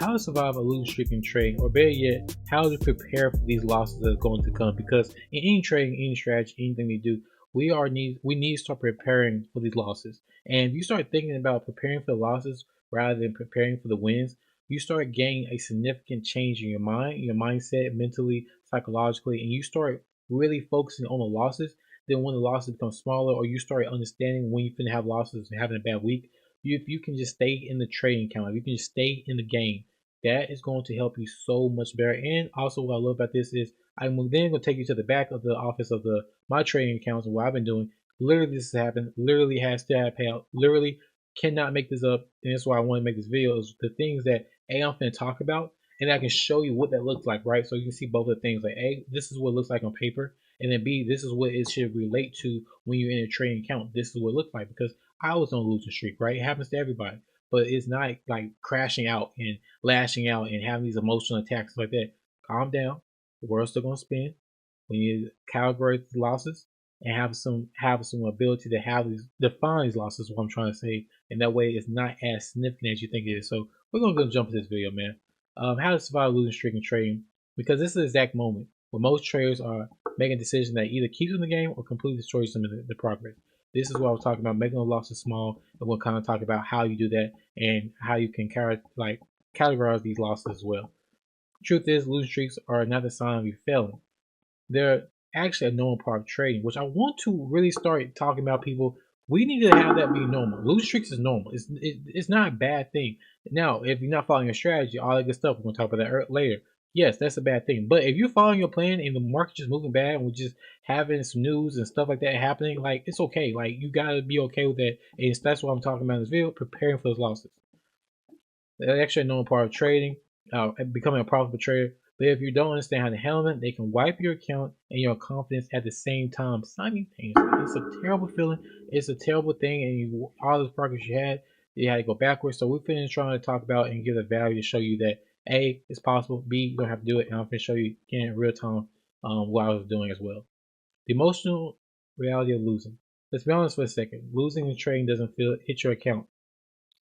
how to survive a losing streak in trading, or better yet, how to prepare for these losses that are going to come. Because in any trading, any strategy, anything we do, we need to start preparing for these losses. And if you start thinking about preparing for the losses rather than preparing for the wins, you start gaining a significant change in your mind, your mindset, mentally, psychologically, and you start really focusing on the losses. Then when the losses become smaller, or you start understanding when you're going to have losses and having a bad week, if you can just stay in the trading account, if you can just stay in the game, that is going to help you so much better. And also, what I love about this is I'm then going to take you to the back of the office of my trading accounts and what I've been doing. Literally, this has happened. Literally has to have payout. Literally cannot make this up, and that's why I want to make this video. Is the things that I'm going to talk about, and I can show you what that looks like, right? So you can see both of the things. Like A, this is what it looks like on paper, and then B, this is what it should relate to when you're in a trading account. This is what it looks like, because I was on a losing streak, right? It happens to everybody, but it's not like crashing out and lashing out and having these emotional attacks like that. Calm down. The world's still gonna spin. We need to categorize the losses and have some ability to have these define these losses. What I'm trying to say, and that way it's not as significant as you think it is. So we're gonna go jump into this video, man. How to survive a losing streak in trading, because this is the exact moment where most traders are making a decision that either keeps them in the game or completely destroys them in the progress. This is what I was talking about, making the losses small, and we'll kind of talk about how you do that and how you can categorize these losses as well. Truth is, losing streaks are not a sign of you failing. They're actually a normal part of trading, which I want to really start talking about. People, we need to have that be normal. Losing streaks is normal. It's not a bad thing. Now, if you're not following your strategy, all that good stuff, we're going to talk about that later. Yes, that's a bad thing. But if you're following your plan and the market's just moving bad and we're just having some news and stuff like that happening, like, it's okay. Like, you got to be okay with that. And that's what I'm talking about in this video, preparing for those losses. That's actually a normal part of trading, becoming a profitable trader. But if you don't understand how to handle it, they can wipe your account and your confidence at the same time simultaneously. It's a terrible feeling. It's a terrible thing, and all this progress you had to go backwards. So we're finished trying to talk about and give the value to show you that A, it's possible. B, you don't have to do it, and I'm going to show you again in real time what I was doing as well. The emotional reality of losing. Let's be honest for a second. Losing in trading doesn't hit your account.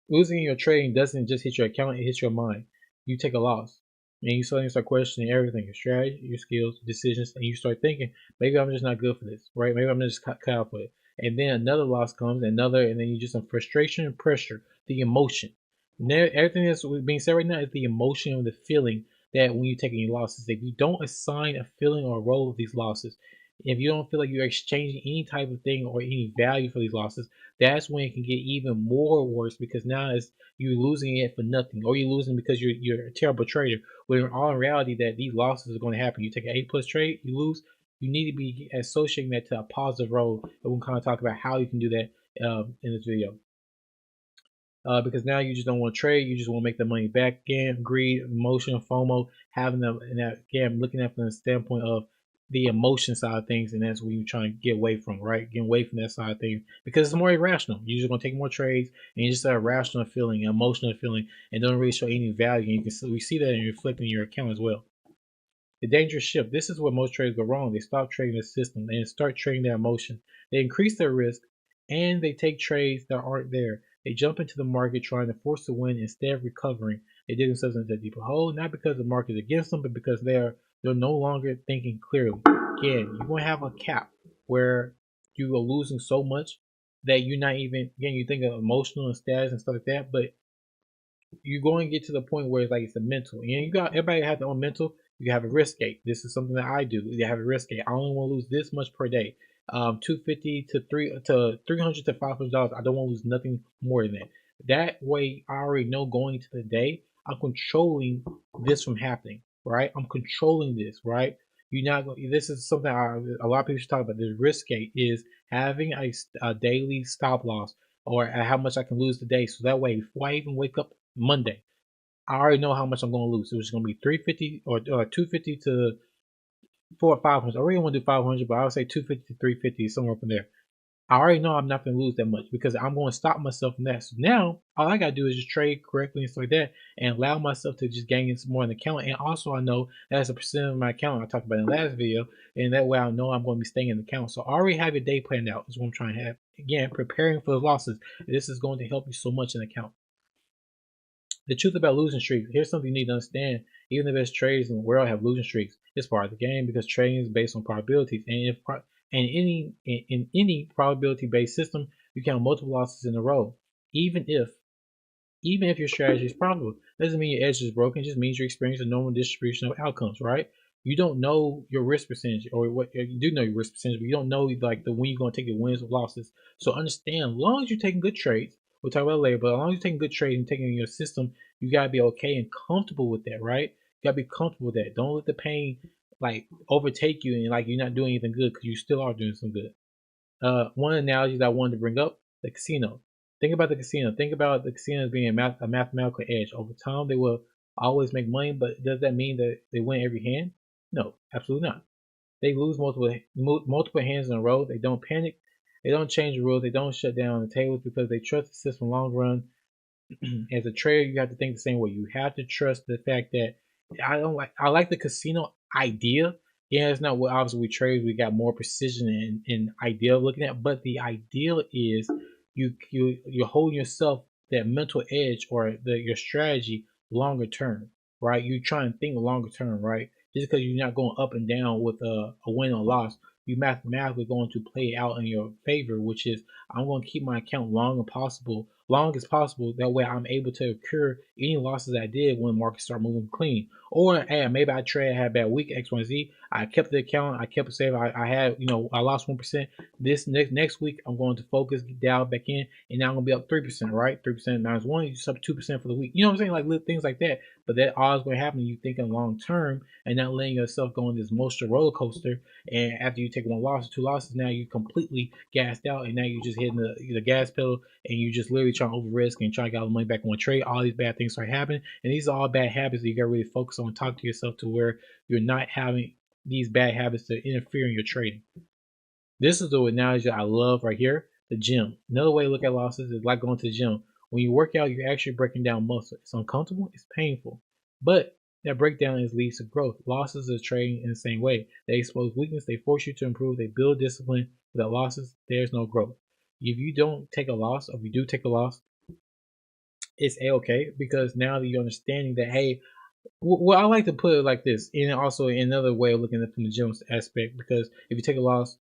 Losing in your trading doesn't just hit your account, it hits your mind. You take a loss, and you suddenly start questioning everything, your strategy, your skills, decisions, and you start thinking, maybe I'm just not good for this, right? Maybe I'm just cut out for it. And then another loss comes, and then you just some frustration and pressure, the emotion. Everything that's being said right now is the emotion and the feeling that when you're taking your losses, if you don't assign a feeling or a role of these losses, if you don't feel like you're exchanging any type of thing or any value for these losses, that's when it can get even more worse, because now it's you're losing it for nothing, or you're losing because you're a terrible trader. When in all reality that these losses are going to happen. You take an A+ trade, you lose. You need to be associating that to a positive role, and we'll kind of talk about how you can do that in this video. Because now you just don't want to trade, you just want to make the money back again. Greed, emotion, FOMO, having them, and that again, looking at it from the standpoint of the emotion side of things, and that's what you're trying to get away from, right? Get away from that side of things, because it's more irrational. You're just gonna take more trades, and you just have a rational feeling, an emotional feeling, and don't really show any value. And we see that and reflecting in your account as well. The dangerous shift. This is where most traders go wrong. They stop trading the system and start trading their emotion. They increase their risk, and they take trades that aren't there. They jump into the market trying to force a win instead of recovering. They dig themselves into a deeper hole, not because the market is against them, but because they're no longer thinking clearly. Again, you're going to have a cap where you are losing so much that you're not even, again, you think of emotional and status and stuff like that, but you're going to get to the point where it's like it's a mental. And you got everybody has their own mental. You have a risk gate. This is something that I do. You have a risk gate. I only want to lose this much per day. $250 to $300 to $500. I don't want to lose nothing more than that. That way, I already know going into the day, I'm controlling this from happening, right? I'm controlling this, right? You're not going. This is something a lot of people should talk about. The risk gate is having a daily stop loss, or how much I can lose today. So that way, before I even wake up Monday, I already know how much I'm going to lose. So it's going to be 350 or 250 to 400 or 500. I really want to do 500, but I would say 250 to 350, somewhere up in there. I already know I'm not going to lose that much because I'm going to stop myself from that. So now all I got to do is just trade correctly and stuff like that, and allow myself to just gain some more in the account. And also I know that's a percent of my account I talked about in the last video, and that way I know I'm going to be staying in the account. So I already have your day planned out is what I'm trying to have. Again, preparing for the losses. This is going to help you so much in the account. The truth about losing streaks, here's something you need to understand. Even the best traders in the world have losing streaks. It's part of the game because trading is based on probabilities. In any probability based system, you can have multiple losses in a row. Even if your strategy is profitable, doesn't mean your edge is broken. It just means you're experiencing a normal distribution of outcomes, right? You don't know your risk percentage, or what you do know your risk percentage, but you don't know like the when you're going to take your wins or losses. So understand, as long as you're taking good trades, we'll talk about it later, but as long as you're taking good trades and taking in your system, you gotta be okay and comfortable with that, right? You gotta be comfortable with that. Don't let the pain like overtake you and like you're not doing anything good because you still are doing some good. One analogy that I wanted to bring up, the casino. Think about the casino. Think about the casino as being a mathematical edge. Over time, they will always make money, but does that mean that they win every hand? No, absolutely not. They lose multiple hands in a row. They don't panic. They don't change the rules. They don't shut down the tables because they trust the system long run. As a trader, you have to think the same way. You have to trust the fact that I like the casino idea. Yeah, it's not what obviously we trade. We got more precision and idea looking at, but the ideal is you're holding yourself that mental edge or your strategy longer term, right? You try and think longer term, right? Just because you're not going up and down with a win or loss, you mathematically going to play out in your favor, which is I'm going to keep my account long as possible. That way, I'm able to incur any losses I did when markets start moving clean. Or hey, maybe I had a bad week X, Y, Z. I kept the account, I kept it safe. I had I lost 1%. This next week, I'm going to focus, dial back in, and now I'm gonna be up 3%, right? 3% minus one, you're just up 2% for the week. You know what I'm saying? Like little things like that. But that always going to happen. You thinking long term and not letting yourself go on this emotional roller coaster. And after you take one loss or two losses, now you completely gassed out, and now you're just hitting the gas pedal, and you just literally trying to over risk and trying to get all the money back on trade. All these bad things start happening, and these are all bad habits that you got to really focus on. Talk to yourself to where you're not having these bad habits to interfere in your trading. This is the analogy I love right here. The gym. Another way to look at losses is like going to the gym. When you work out, you're actually breaking down muscle. It's uncomfortable, it's painful, but that breakdown leads to growth. Losses are trading in the same way. They expose weakness, they force you to improve, they build discipline. Without losses, there's no growth. If you don't take a loss, or if you do take a loss, it's a-okay because now that you're understanding that, hey, well, I like to put it like this, and also another way of looking at it from the gym aspect, because if you take a loss,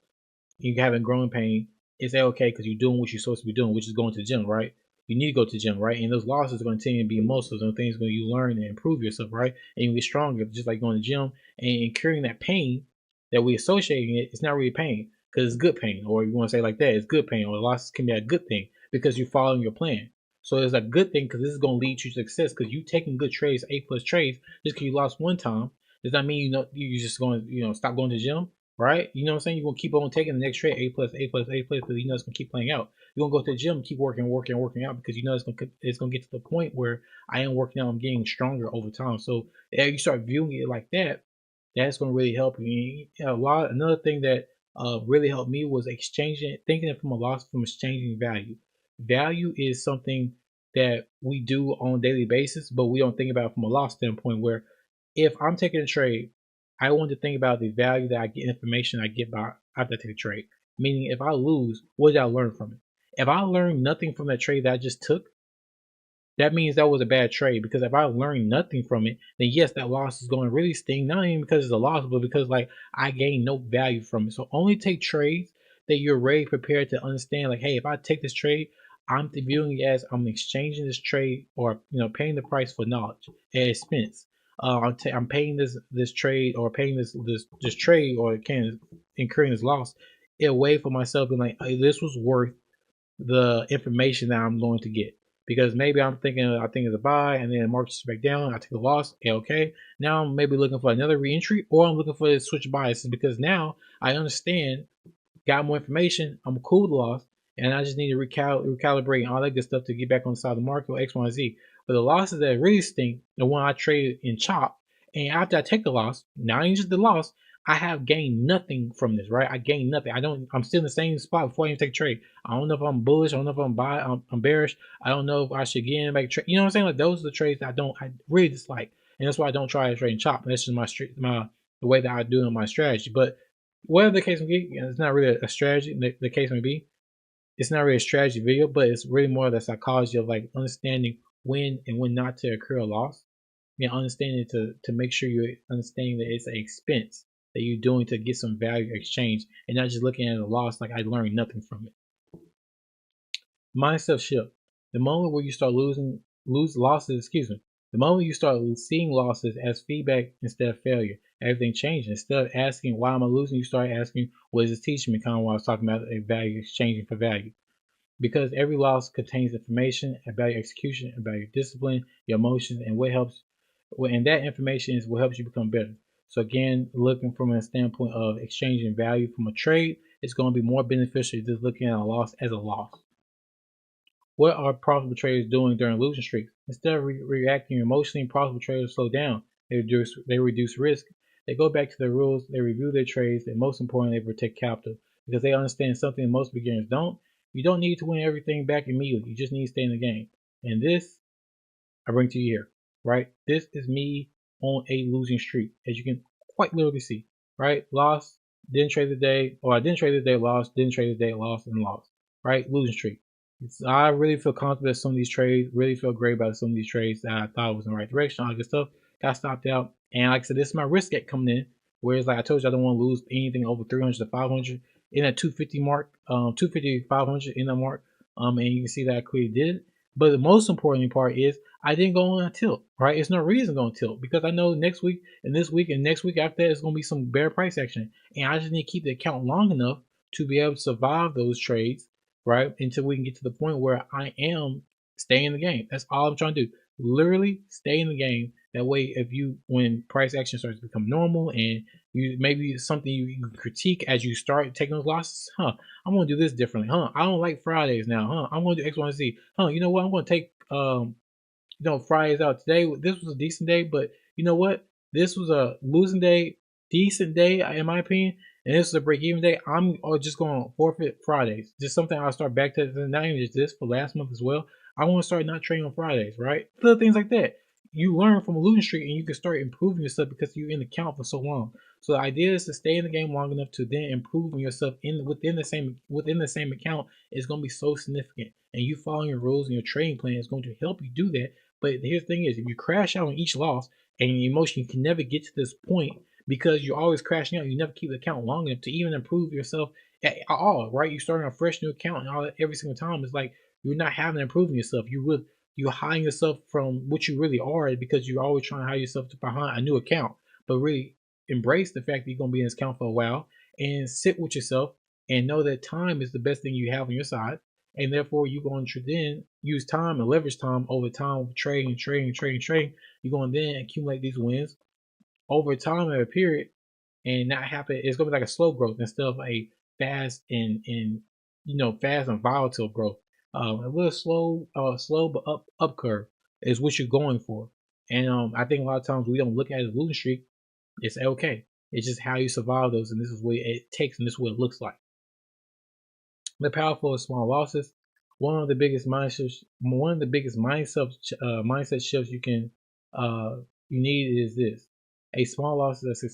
you haven't growing pain, it's okay because you're doing what you're supposed to be doing, which is going to the gym, right? You need to go to the gym, right? And those losses are going to continue to be muscles and things where you learn and improve yourself, right? And you get stronger, just like going to the gym and incurring that pain that we associate it. It's not really pain because it's good pain, or you want to say like that, it's good pain, or losses can be a good thing because you're following your plan. So it's a good thing because this is going to lead you to success because you taking good trades, A+ trades, just because you lost one time does that mean you're just going to stop going to the gym, right? You know what I'm saying? You're gonna keep on taking the next trade, A+, because you know it's gonna keep playing out. You're gonna go to the gym, keep working out because you know it's gonna get to the point where I am working out, I'm getting stronger over time. So if you start viewing it like that, that's gonna really help you. Another thing that really helped me was thinking it from a loss from exchanging value. Value is something that we do on a daily basis, but we don't think about it from a loss standpoint. Where if I'm taking a trade, I want to think about the value that I get, information I get by after I take a trade. Meaning, if I lose, what did I learn from it? If I learned nothing from that trade that I just took, that means that was a bad trade. Because if I learned nothing from it, then yes, that loss is going to really sting. Not even because it's a loss, but because like I gained no value from it. So only take trades that you're ready, prepared to understand. Like, hey, if I take this trade, I'm viewing it as I'm exchanging this trade, or paying the price for knowledge at expense. I'm paying this trade, or paying this trade, or incurring this loss away for myself, and like, hey, this was worth the information that I'm going to get. Because maybe I think it's a buy, and then the market's back down, I take a loss, okay. Now I'm maybe looking for another re-entry, or I'm looking for a switch biases, because now I understand, got more information, I'm cool with the loss, and I just need to recalibrate and all that good stuff to get back on the side of the market or X, Y, and Z. But the losses that really stink, the one I traded in chop, and after I take the loss, not even just the loss, I have gained nothing from this, right? I gained nothing. I'm still in the same spot before I even take a trade. I don't know if I'm bullish. I don't know if I'm bearish. I don't know if I should get in back trade. You know what I'm saying? Like, those are the trades that I really dislike. And that's why I don't try to trade and chop. That's just the way that I do in my strategy. But whatever the case may be, it's not really a strategy. The case may be, it's not really a strategy video, but it's really more the psychology of like understanding when and when not to incur a loss. Understanding to make sure you're understanding that it's an expense that you're doing to get some value exchange and not just looking at a loss like I learned nothing from it. Mindset shift. The moment where you start lose losses, the moment you start seeing losses as feedback instead of failure, everything changes. Instead of asking why am I losing, you start asking what is this teaching me, kind of what I was talking about, a value exchanging for value. Because every loss contains information about your execution, about your discipline, your emotions, and what helps. And that information is what helps you become better. So again, looking from a standpoint of exchanging value from a trade, it's going to be more beneficial just looking at a loss as a loss. What are profitable traders doing during losing streaks? Instead of reacting emotionally, profitable traders slow down. They reduce risk. They go back to their rules. They review their trades, and most importantly, they protect capital because they understand something most beginners don't. You don't need to win everything back immediately. You just need to stay in the game. And this I bring to you here, right? This is me on a losing streak, as you can quite literally see, right? Lost, didn't trade the day, or I didn't trade the day, lost, didn't trade the day, lost, and lost, right? Losing streak. I really feel confident some of these trades, really feel great about some of these trades that I thought was in the right direction, all that good stuff. Got stopped out. And like I said, this is my risk get coming in. Whereas like I told you, I don't want to lose anything over 300 to 500 in that 250 mark, 250 500 in that mark. And you can see that I clearly did. But the most important part is I didn't go on a tilt, right? It's no reason going to tilt because I know next week and this week and next week after that, it's going to be some bear price action. And I just need to keep the account long enough to be able to survive those trades, right? Until we can get to the point where I am staying in the game. That's all I'm trying to do. Literally stay in the game. That way, when price action starts to become normal and you maybe something you can critique as you start taking those losses, I'm gonna do this differently, I don't like Fridays now, I'm gonna do X, Y, and Z, you know what? I'm gonna take Fridays out today. This was a decent day, but you know what? This was a losing day, decent day in my opinion, and this is a break-even day. I'm just going to forfeit Fridays. Just something I'll start back to. Not even just this, for last month as well. I want to start not trading on Fridays, right? Little things like that. You learn from a losing streak, and you can start improving yourself because you're in the count for so long. So the idea is to stay in the game long enough to then improve yourself within the same account is going to be so significant. And you following your rules and your trading plan is going to help you do that. But here's the thing is, if you crash out on each loss and your emotion, you can never get to this point because you're always crashing out. You never keep the account long enough to even improve yourself at all, right? You're starting a fresh new account and all that every single time. It's like you're not having improving yourself. You're hiding yourself from what you really are because you're always trying to hide yourself behind a new account. But really embrace the fact that you're going to be in this account for a while and sit with yourself and know that time is the best thing you have on your side. And therefore, you're going to then use time and leverage time over time, trading. You're going to then accumulate these wins over time at a period and not happen. It's going to be like a slow growth instead of a fast and fast and volatile growth. A little slow but up curve is what you're going for. And I think a lot of times we don't look at it as a losing streak. It's okay. It's just how you survive those, and this is what it takes, and this is what it looks like. The powerful of small losses. One of the biggest mindset shifts you need is this: a small loss is a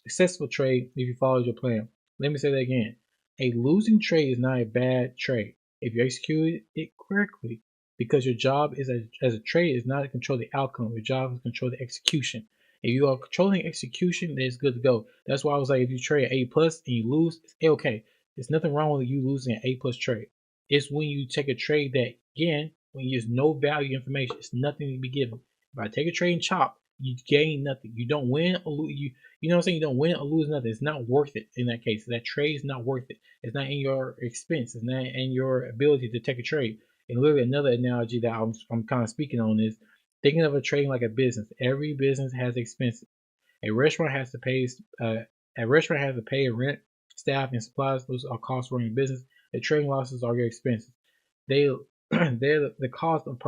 successful trade if you follow your plan. Let me say that again: a losing trade is not a bad trade if you execute it correctly, because your job as a trader is not to control the outcome. Your job is to control the execution. If you are controlling execution, then it's good to go. That's why I was like, if you trade A plus and you lose, it's okay. There's nothing wrong with you losing an A plus trade. It's when you take a trade that, again, when there's no value information, it's nothing to be given. If I take a trade and chop, you gain nothing. You don't win or lose. You know what I'm saying? You don't win or lose nothing. It's not worth it in that case. That trade is not worth it. It's not in your expense. It's not in your ability to take a trade. And literally another analogy that I'm kind of speaking on is thinking of a trading like a business. Every business has expenses. A restaurant has to pay. Rent, staff, and supplies. Those are costs running a business. The trading losses are your expenses. They're the cost of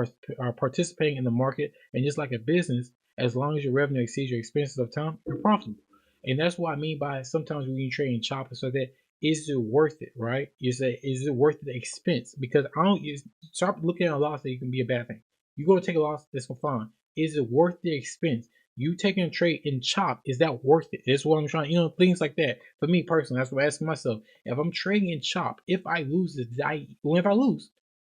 participating in the market. And just like a business, as long as your revenue exceeds your expenses of time, you're profitable. And that's what I mean by sometimes when you trade and chop and so that is it worth it, right? Is it worth the expense? Because start looking at a loss that it can be a bad thing. You go to take a loss, that's for fun. Is it worth the expense? You taking a trade in chop, is that worth it? That's what I'm trying, things like that. For me personally, that's what I'm asking myself. If I'm trading in chop, if I lose,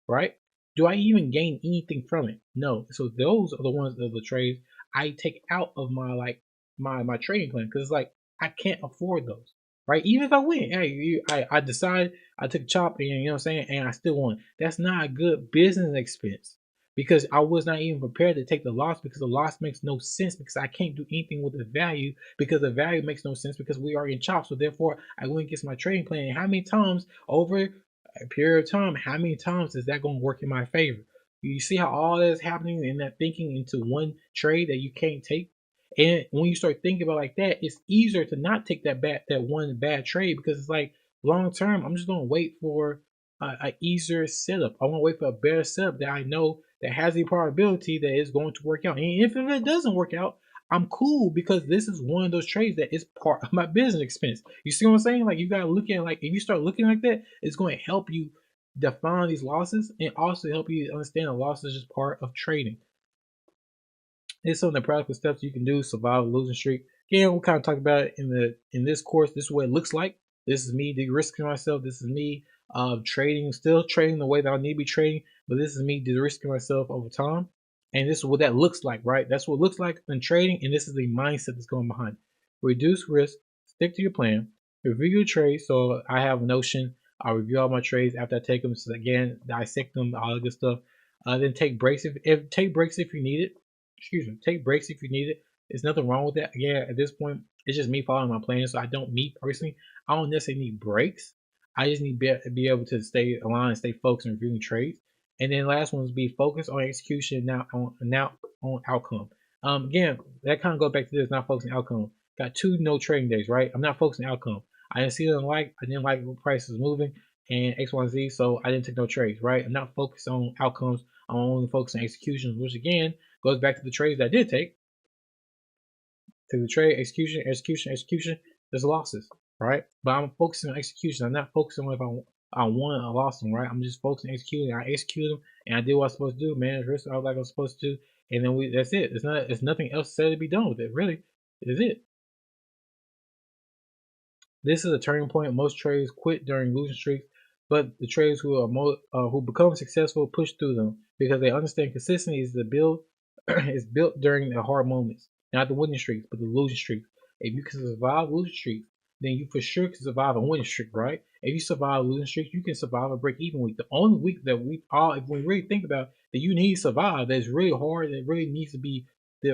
right? Do I even gain anything from it? No. So those are the ones of the trades I take out of my my trading plan, because it's like I can't afford those. Right? Even if I win, hey, I decide I took chop, and you know what I'm saying, and I still won. That's not a good business expense, because I was not even prepared to take the loss, because the loss makes no sense, because I can't do anything with the value, because the value makes no sense, because we are in chop. So therefore I went against my trading plan. And how many times over a period of time, how many times is that going to work in my favor? You see how all that is happening in that thinking into one trade that you can't take? And when you start thinking about it like that, it's easier to not take that one bad trade, because it's like long term, I'm just gonna wait for a easier setup. I want to wait for a better setup that I know that has the probability that it's going to work out. And if it doesn't work out, I'm cool, because this is one of those trades that is part of my business expense. You see what I'm saying? Like, you gotta look at it, like, if you start looking like that, it's going to help you define these losses, and also help you understand the losses is just part of trading. Here's some of the practical steps you can do to survive a losing streak. Again, we'll kind of talk about it in this course. This is what it looks like. This is me de-risking myself. This is me trading, still trading the way that I need to be trading, but this is me de-risking myself over time. And this is what that looks like, right? That's what it looks like in trading, and this is the mindset that's going behind it. Reduce risk, stick to your plan, review your trades. So I have a Notion. I'll review all my trades after I take them. So again, dissect them, all the good stuff. Then take breaks if you need it. Take breaks if you need it. There's nothing wrong with that. Yeah, at this point, it's just me following my plan. So I don't, me personally, I don't necessarily need breaks. I just need to be able to stay aligned and stay focused on reviewing trades. And then last one is be focused on execution, not on outcome. Again, that kind of goes back to this, not focusing on outcome. Got 2 no trading days, right? I'm not focusing on outcome. I didn't like what price is moving and X, Y, Z, so I didn't take no trades, right? I'm not focused on outcomes. I'm only focused on executions, which again goes back to the trades that I did take. To the trade, execution, there's losses, right? But I'm focusing on execution. I'm not focusing on if I won or lost them, right? I'm just focusing on executing. I executed them, and I did what I was supposed to do, manage risk, all like I was supposed to do, and then that's it. It's nothing else said to be done with it, really. It is it. This is a turning point. Most traders quit during losing streaks, but the traders who become successful push through them, because they understand consistency is is built during the hard moments, not the winning streaks, but the losing streaks. If you can survive losing streaks, then you for sure can survive a winning streak, right? If you survive losing streaks, you can survive a break-even week. The only week that if we really think about that you need to survive, that's really hard, that really needs to be the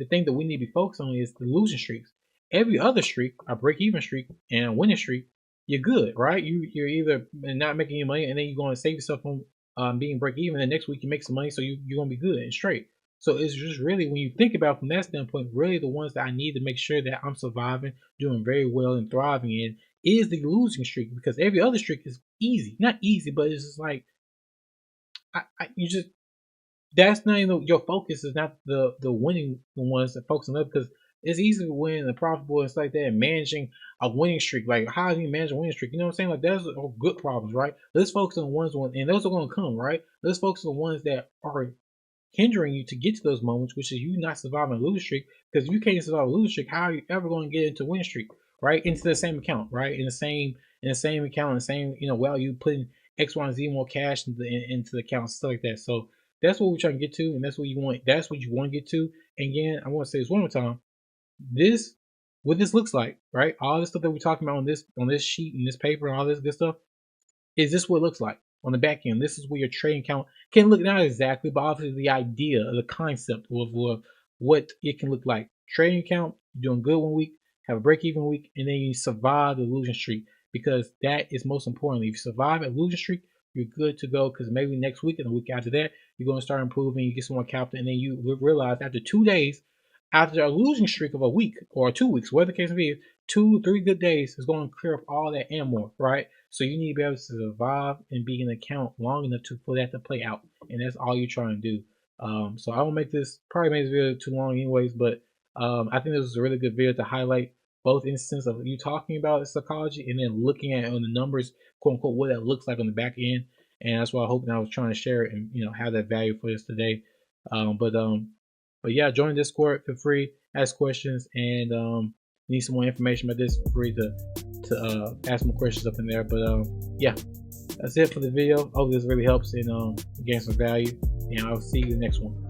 thing that we need to be focused on is the losing streaks. Every other streak, a break-even streak and a winning streak, you're good, right? You're either not making any money, and then you're going to save yourself from being break-even. The next week you make some money, so you're going to be good and straight. So it's just really, when you think about it from that standpoint, really the ones that I need to make sure that I'm surviving, doing very well, and thriving in is the losing streak, because every other streak is easy, not easy, but it's just like you just, that's not even your focus is not the winning the ones that focus on that, because it's easy to win and profitable and stuff like that, and managing a winning streak. Like, how do you manage a winning streak? You know what I'm saying? Like, those are good problems, right? Let's focus on the ones, and those are going to come, right? Let's focus on the ones that are hindering you to get to those moments, which is you not surviving a losing streak. Because if you can't survive a losing streak, how are you ever going to get into a winning streak, right? Into the same account, right? In the same account, in the same, well, you putting X, Y, and Z more cash into the account, stuff like that. So that's what we're trying to get to, and that's what you want. That's what you want to get to. And again, I want to say this one more time. What this looks like, right? All this stuff that we're talking about on this sheet and this paper and all this good stuff, is this what it looks like on the back end. This is where your trading account can look, not exactly, but obviously the idea, the concept of what it can look like. Trading account, you're doing good one week, have a break-even week, and then you survive the losing streak, because that is most important. If you survive a losing streak, you're good to go, because maybe next week and the week after that, you're going to start improving, you get some more capital, and then you realize after 2 days, after a losing streak of a week or 2 weeks, whatever the case may be, 2-3 good days is going to clear up all that and more, right? So you need to be able to survive and be in an account long enough for that to play out, and that's all you're trying to do. So I won't make this video too long, anyways. But I think this was a really good video to highlight both instances of you talking about psychology and then looking at it on the numbers, quote unquote, what that looks like on the back end. And that's what I hope that I was trying to share and have that value for us today. But yeah, join Discord, feel free, ask questions, and need some more information about this, feel free to ask more questions up in there. But yeah, That's it for the video. Hope this really helps and gain some value. And I'll see you in the next one.